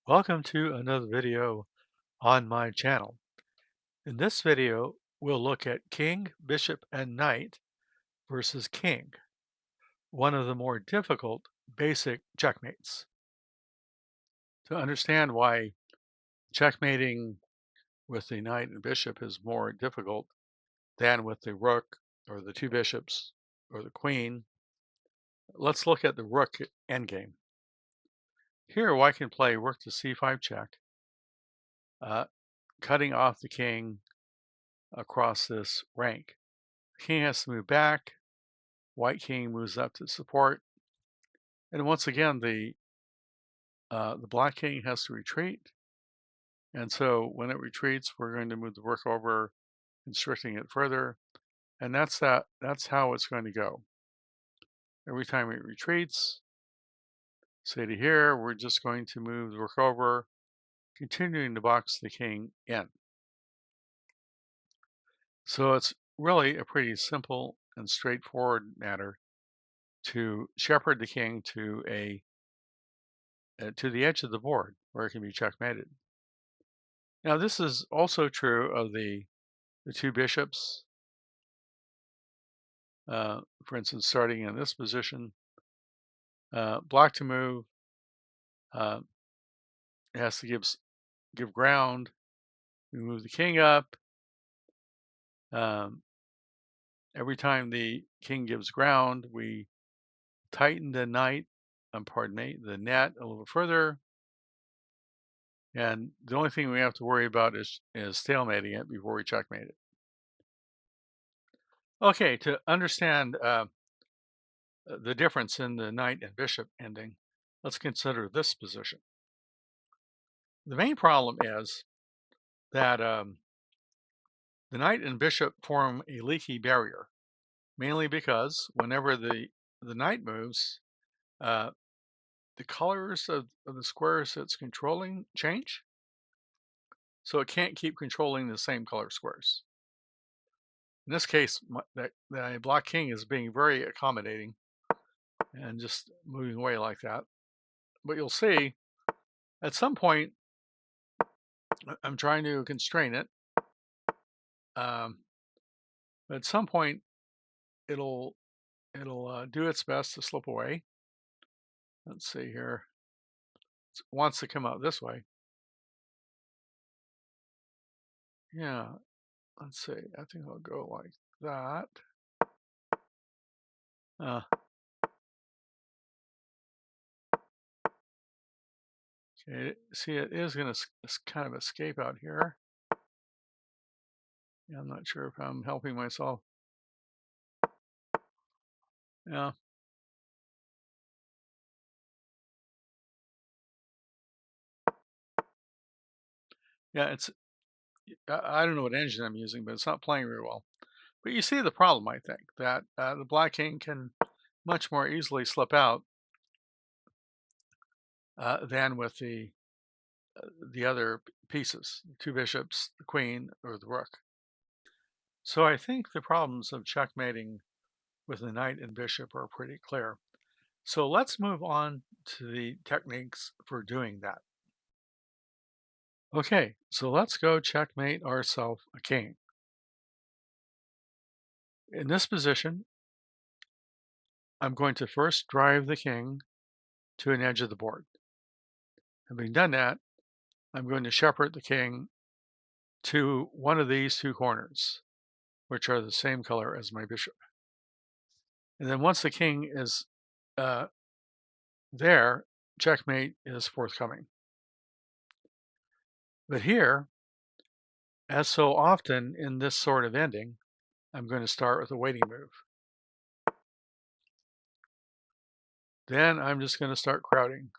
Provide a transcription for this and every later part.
Welcome to another video on my channel. In this video, we'll look at king, bishop, and knight versus king, one of the more difficult basic checkmates. To understand why checkmating with the knight and bishop is more difficult than with the rook or the two bishops or the queen, let's look at the rook endgame. Here, white can play rook to c5 check, uh, cutting off the king across this rank. King has to move back. White king moves up to support. And once again, the black king has to retreat. And so when it retreats, we're going to move the rook over, constricting it further. And that's how it's going to go. Every time it retreats, say to here, we're just going to move the rook over, continuing to box the king in. So it's really a pretty simple and straightforward matter to shepherd the king to the edge of the board where it can be checkmated. Now, this is also true of the two bishops. For instance, starting in this position, black to move, uh, it has to give ground. We move the king up. Um, every time the king gives ground, we tighten the the net a little further. And the only thing we have to worry about is stalemating it before we checkmate it. Okay, to understand the difference in the knight and bishop ending, let's consider this position. The main problem is that the knight and bishop form a leaky barrier, mainly because whenever the knight moves, uh, the colors of the squares it's controlling change. So it can't keep controlling the same color squares. In this case, the black king is being very accommodating and just moving away like that. But you'll see at some point, I'm trying to constrain it. Um, but at some point, it'll do its best to slip away. Let's see here. It wants to come out this way. Yeah, let's see. I think I'll go like that. Uh, okay, see, it is going to kind of escape out here. Yeah, I'm not sure if I'm helping myself. Yeah. Yeah, I don't know what engine I'm using, but it's not playing very well. But you see the problem, I think, that the black king can much more easily slip out than with the other pieces, the two bishops, the queen, or the rook. So I think the problems of checkmating with the knight and bishop are pretty clear. So let's move on to the techniques for doing that. Okay, so let's go checkmate ourselves a king. In this position, I'm going to first drive the king to an edge of the board. Having done that, I'm going to shepherd the king to one of these two corners, which are the same color as my bishop. And then once the king is uh, there, checkmate is forthcoming. But here, as so often in this sort of ending, I'm going to start with a waiting move. Then I'm just going to start crowding.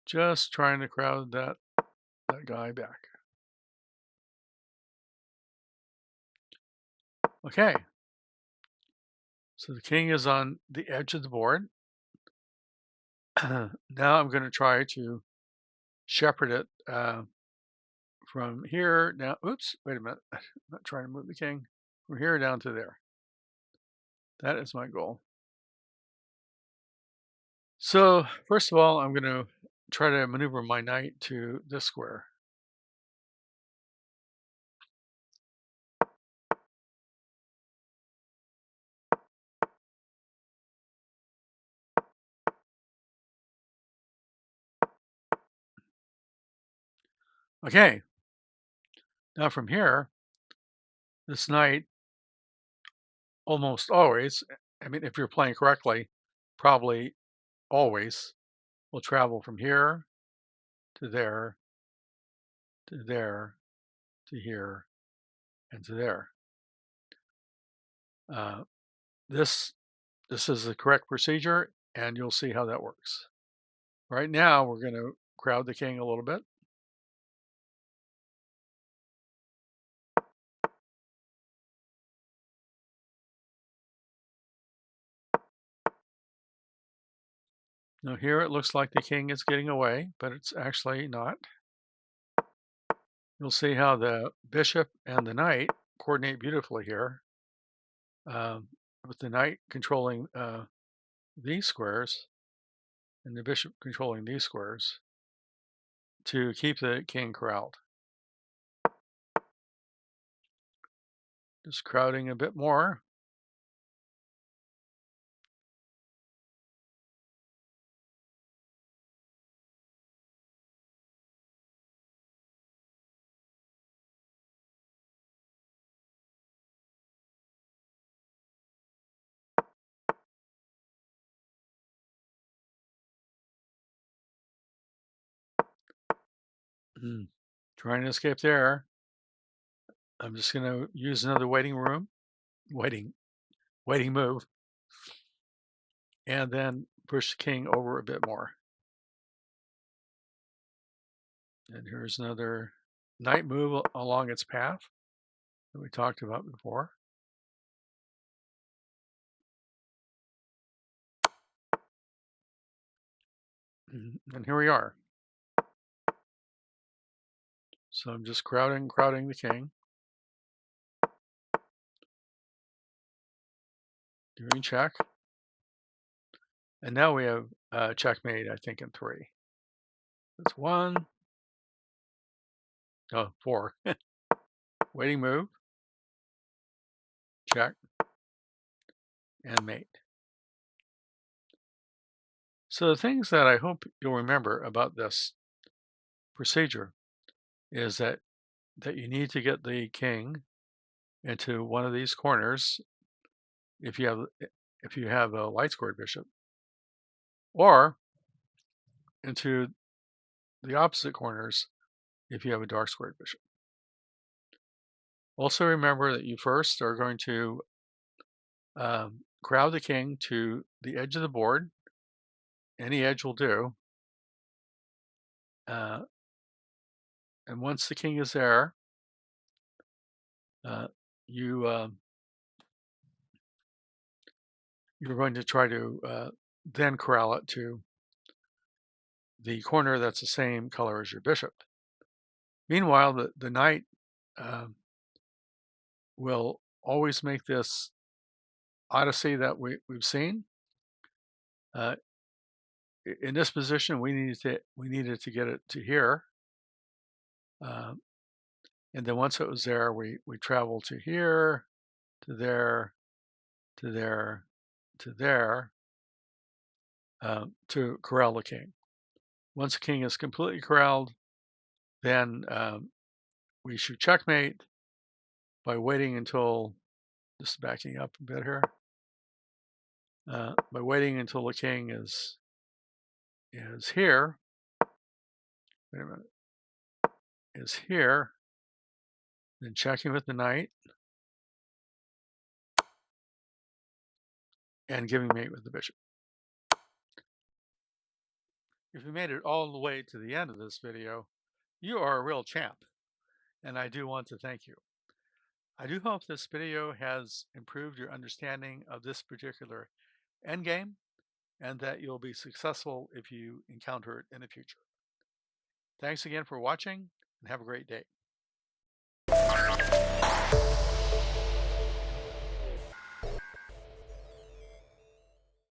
Just trying to crowd that guy back. Okay. So the king is on the edge of the board. Now I'm going to try to shepherd it from here down. Oops, wait a minute. I'm not trying to move the king. From here down to there. That is my goal. So first of all, I'm going to try to maneuver my knight to this square. Okay, now from here, this knight almost always, I mean, if you're playing correctly, probably always will travel from here to there, to there, to here, and to there. Uh, this this is the correct procedure, and you'll see how that works. Right now, we're going to crowd the king a little bit. Now here it looks like the king is getting away, but it's actually not. You'll see how the bishop and the knight coordinate beautifully here, um, with the knight controlling these squares and the bishop controlling these squares to keep the king corralled. Just crowding a bit more. Trying to escape there. I'm just going to use another waiting move, and then push the king over a bit more. And here's another knight move along its path that we talked about before. And here we are. So I'm just crowding the king, doing check. And now we have checkmate, I think, in 3. That's 1, oh, 4. Waiting move, check, and mate. So the things that I hope you'll remember about this procedure is that you need to get the king into one of these corners if you have a light squared bishop, or into the opposite corners if you have a dark squared bishop. Also remember that you first are going to crowd the king to the edge of the board. Any edge will do. And once the king is there, you you're going to try to then corral it to the corner that's the same color as your bishop. Meanwhile, the knight will always make this odyssey that we've seen. In this position, we needed to get it to here, and then once it was there, we traveled to here, to there, to there, to there, to corral the king. Once the king is completely corralled, then we should checkmate by waiting until, just backing up a bit here, by waiting until the king is here. Wait a minute, is here, then checking with the knight and giving mate with the bishop. If you made it all the way to the end of this video, you are a real champ, and I do want to thank you. I do hope this video has improved your understanding of this particular endgame, and that you'll be successful if you encounter it in the future. Thanks again for watching, and have a great day.